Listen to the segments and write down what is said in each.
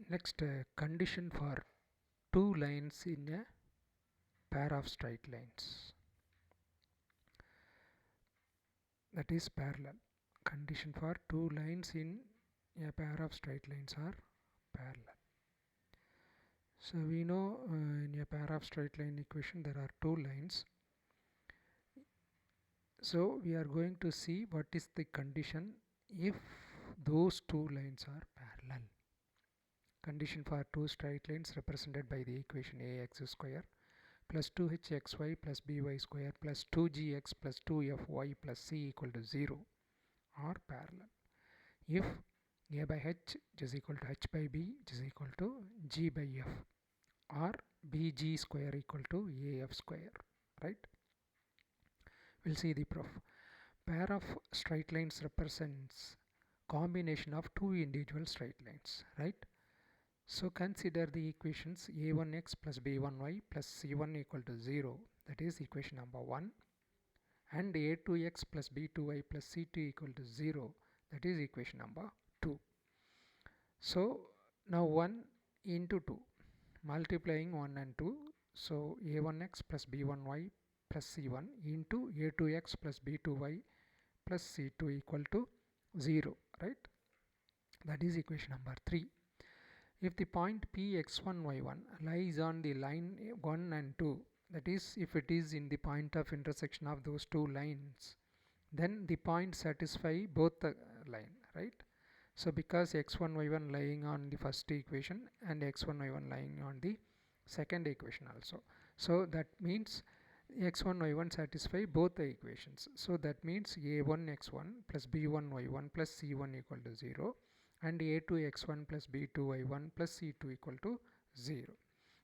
Next, condition for two lines in a pair of straight lines, that is parallel. Condition for two lines in a pair of straight lines are parallel. So we know in a pair of straight line equation there are two lines. So we are going to see what is the condition if those two lines are parallel. Condition for two straight lines represented by the equation ax square plus 2hxy plus by square plus 2gx plus 2fy plus c equal to 0 are parallel if a by h is equal to h by b is equal to g by f, or bg square equal to af square, right? We'll see the proof. Pair of straight lines represents combination of two individual straight lines, right? So consider the equations a1x plus b1y plus c1 equal to 0, that is equation number 1, and a2x plus b2y plus c2 equal to 0, that is equation number 2. So now 1 into 2, multiplying 1 and 2, so a1x plus b1y plus c1 into a2x plus b2y plus c2 equal to 0, right? That is equation number 3. If the point P x1 y1 lies on the line 1 and 2, that is if it is in the point of intersection of those two lines, then the point satisfy both the line, right? So because x1 y1 lying on the first equation and x1 y1 lying on the second equation also, so that means x1 y1 satisfy both the equations. So that means a1 x1 plus b1 y1 plus c1 equal to 0 and a2 x1 plus b2 y1 plus c2 equal to 0.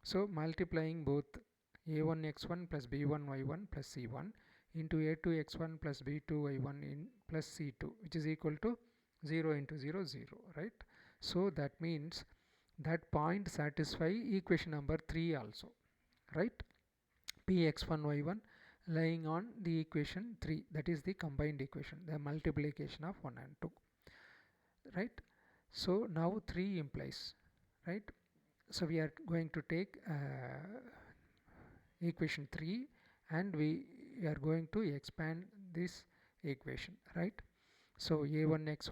So multiplying both a1 x1 plus b1 y1 plus c1 into a2 x1 plus b2 y1 in plus c2, which is equal to 0 into 0 0, right? So that means that point satisfy equation number 3 also, right? Px1 y1 lying on the equation 3, that is the combined equation, the multiplication of 1 and 2, right? So now 3 implies, right? So we are going to take equation 3 and we are going to expand this equation, right? So a1x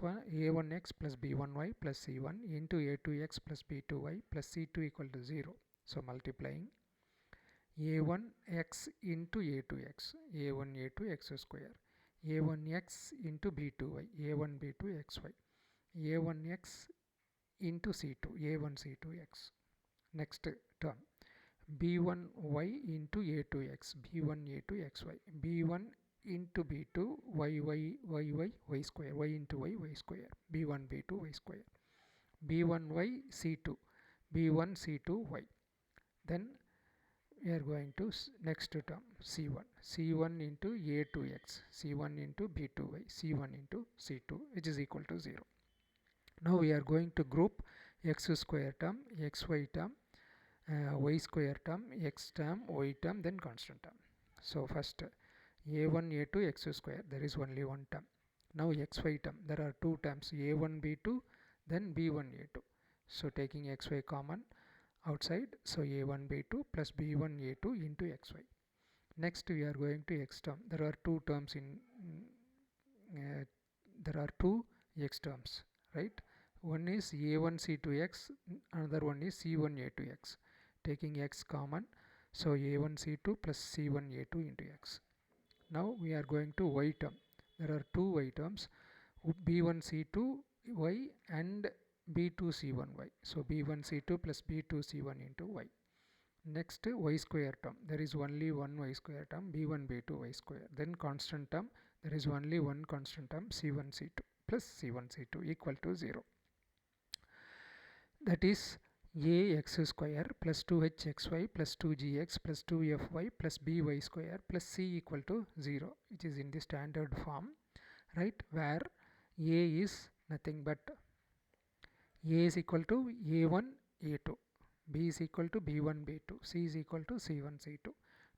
plus b1y plus c1 into a2x plus b2y plus c2 equal to 0. So multiplying a1x into a2x, a1 a2 x square, a1x into b2y, a1 b2 xy, a1x into c2, a1 c2 x. Next term, b1y into a2x, b1 a2 xy, b1 into b2 y square, y into y square, b1 b2 y square, b1y c2, b1 c2 y. Then we are going to next term c1 into a2x, c1 into b2y, c1 into c2, which is equal to 0. Now we are going to group x square term, xy term, y square term, x term, y term, then constant term. So first a1 a2 x square, there is only one term. Now xy term, there are two terms, a1 b2 then b1 a2. So taking xy common outside, so a1 b2 plus b1 a2 into xy. Next we are going to x term. There are two terms in there are two x terms, right? One is a1 c2x, another one is c1 a2x. Taking x common, so a1 c2 plus c1 a2 into x. Now we are going to y term. There are two y terms, b1 c2 y and b2 c1 y. So b1 c2 plus b2 c1 into y. Next y square term, there is only one y square term, b1 b2 y square. Then constant term, there is only one constant term, c1 c2 plus c1 c2 equal to 0. That is ax square plus 2hxy plus 2gx plus 2fy plus by square plus c equal to 0, which is in the standard form, right? Where a is nothing but a is equal to a1 a2, b is equal to b1 b2, c is equal to c1 c2,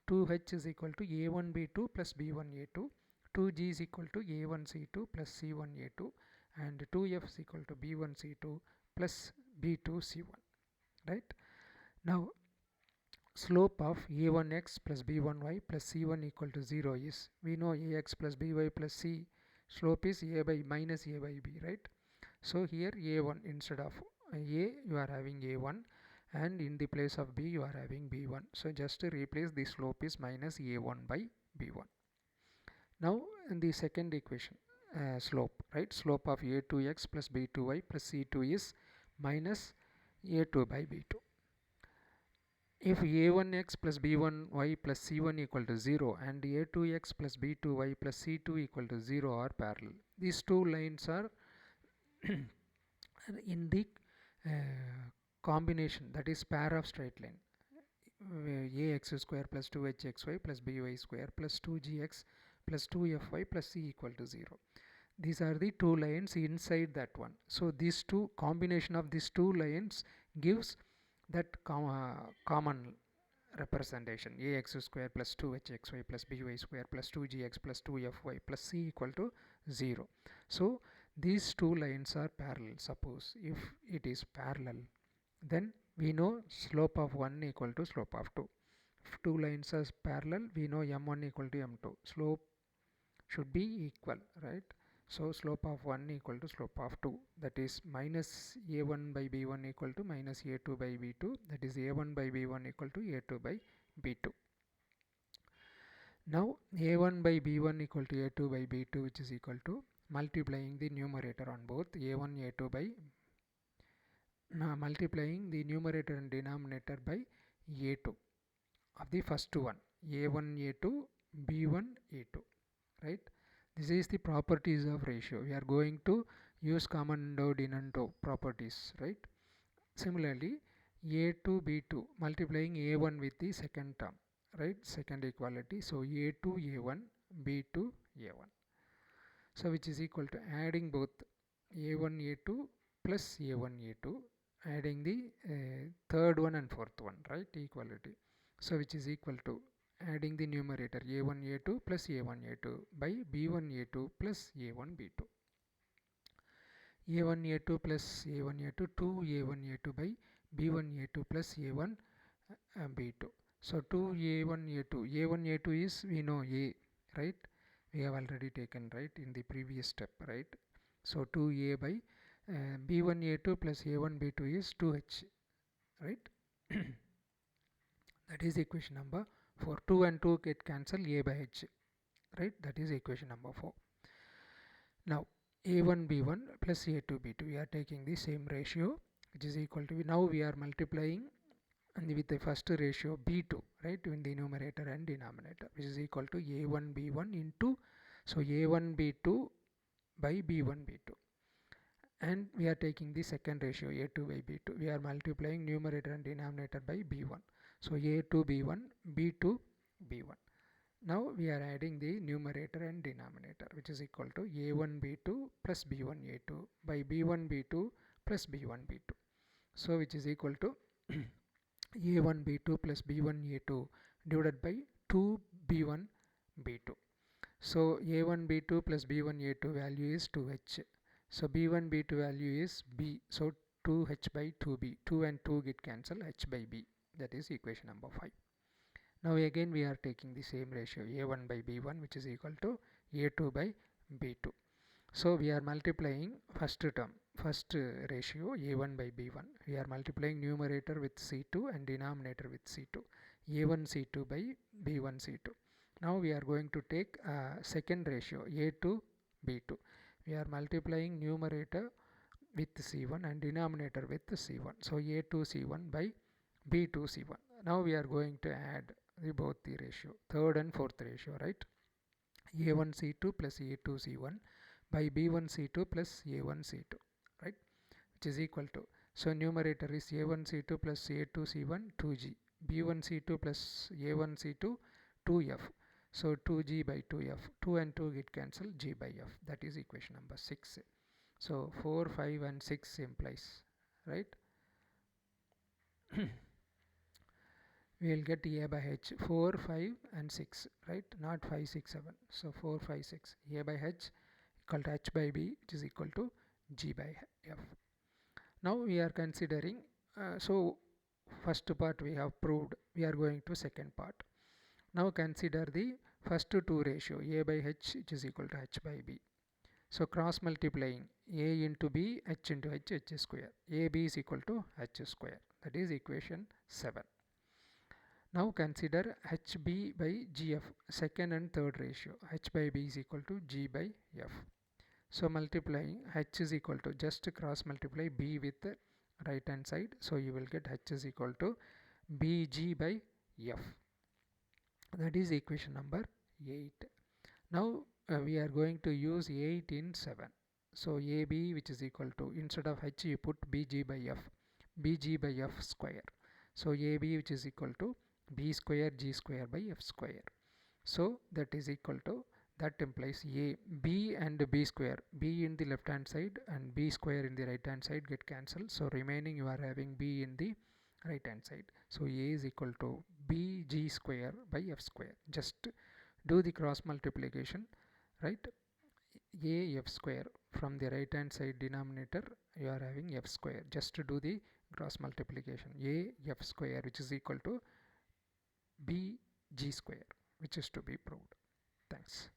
2h is equal to a1 b2 plus b1 a2, 2g is equal to a1 c2 plus c1 a2, and 2f is equal to b1 c2 plus B2 C1, right? Now slope of a1x plus b1y plus c1 equal to 0 is, we know ax plus by plus c slope is a by minus a by b, right? So here a1 instead of a you are having a1 and in the place of b you are having b1. So just to replace the slope is minus a1 by b1. Now in the second equation, slope, right? Slope of a2x plus b2y plus c2 is minus a2 by b2. If a1x plus b1y plus c1 equal to 0 and a2x plus b2y plus c2 equal to 0 are parallel, these two lines are in the combination, that is pair of straight line, ax square plus 2hxy plus by square plus 2gx plus 2fy plus c equal to 0. These are the two lines inside that one. So these two combination of these two lines gives that common representation, ax square plus 2hxy plus by square plus 2gx plus 2fy plus c equal to 0. So these two lines are parallel. Suppose if it is parallel, then we know slope of 1 equal to slope of 2. If two lines are parallel, we know m1 equal to m2. Slope should be equal, right? So slope of 1 equal to slope of 2, that is minus a1 by b1 equal to minus a2 by b2, that is a1 by b1 equal to a2 by b2. Now a1 by b1 equal to a2 by b2, which is equal to multiplying the numerator on both a1 a2 by multiplying the numerator and denominator by a2 of the first one, a1 a2 b1 a2, right? This is the properties of ratio. We are going to use common denominator properties, right? Similarly, a2 b2 multiplying a1 with the second term, right? Second equality. So a2 a1 b2 a1. So which is equal to adding both a1 a2 plus a1 a2, adding the third one and fourth one, right? Equality. So which is equal to adding the numerator a1 a2 plus a1 a2 by b1 a2 plus a1 b2. a1 a2 plus a1 a2 2 a1 a2 by b1 a2 plus a1 b2. So 2 a1 a2 is, we know a, right? We have already taken, right, in the previous step, right? So 2a by b1 a2 plus a1 b2 is 2h, right? That is equation number 4. 2 and 2 get cancelled, a by h, right? That is equation number 4. Now a1 b1 plus a2 b2, we are taking the same ratio, which is equal to, now we are multiplying and with the first ratio b2, right, in the numerator and denominator, which is equal to a1 b1 into, so a1 b2 by b1 b2, and we are taking the second ratio a2 by b2, we are multiplying numerator and denominator by b1, so a2 b1 b2 b1. Now we are adding the numerator and denominator, which is equal to a1 b2 plus b1 a2 by b1 b2 plus b1 b2, so which is equal to a1 b2 plus b1 a2 divided by 2 b1 b2. So a1 b2 plus b1 a2 value is 2h. So b1 b2 value is b. So 2h by 2b. 2 and 2 get cancelled, h by b. That is equation number 5. Now again we are taking the same ratio a1 by b1, which is equal to a2 by b2. So we are multiplying first term, first ratio a1 by b1. We are multiplying numerator with c2 and denominator with c2. a1 c2 by b1 c2. Now we are going to take second ratio a2 b2. We are multiplying numerator with c1 and denominator with c1. So a2 c1 by b2 c1. Now we are going to add both the ratio, third and fourth ratio, right? a1 c2 plus a2 c1 by b1 c2 plus a1 c2, right, which is equal to, so numerator is a1 c2 plus a2 c1 2g, b1 c2 plus a1 c2 2f, so 2g by 2f, 2 and 2 get cancelled, g by f. That is equation number 6. So 4 5 and 6 implies, right? We will get a by h, 4 5 and 6, right? Not 5 6 7. So 4 5 6, a by h equal to h by b, which is equal to g by f. Now we are considering, so first part we have proved, we are going to second part. Now consider the first two ratio, a by h which is equal to h by b. So cross multiplying a into b, h into h square. ab is equal to h square. That is equation 7. Now consider hb by gf, second and third ratio. h by b is equal to g by f. So multiplying h is equal to, just cross multiply b with the right hand side. So you will get h is equal to bg by f. That is equation number 8. Now we are going to use 8 in 7. So AB which is equal to, instead of h you put bg by f, bg by f square. So AB which is equal to b square g square by f square. So that is equal to, that implies a b and b square, b in the left hand side and b square in the right hand side get cancelled. So remaining you are having b in the right hand side. So a is equal to bg square by f square. Just do the cross multiplication, right? A f square, from the right hand side denominator you are having f square. Just to do the cross multiplication, a f square which is equal to b g square, which is to be proved. Thanks.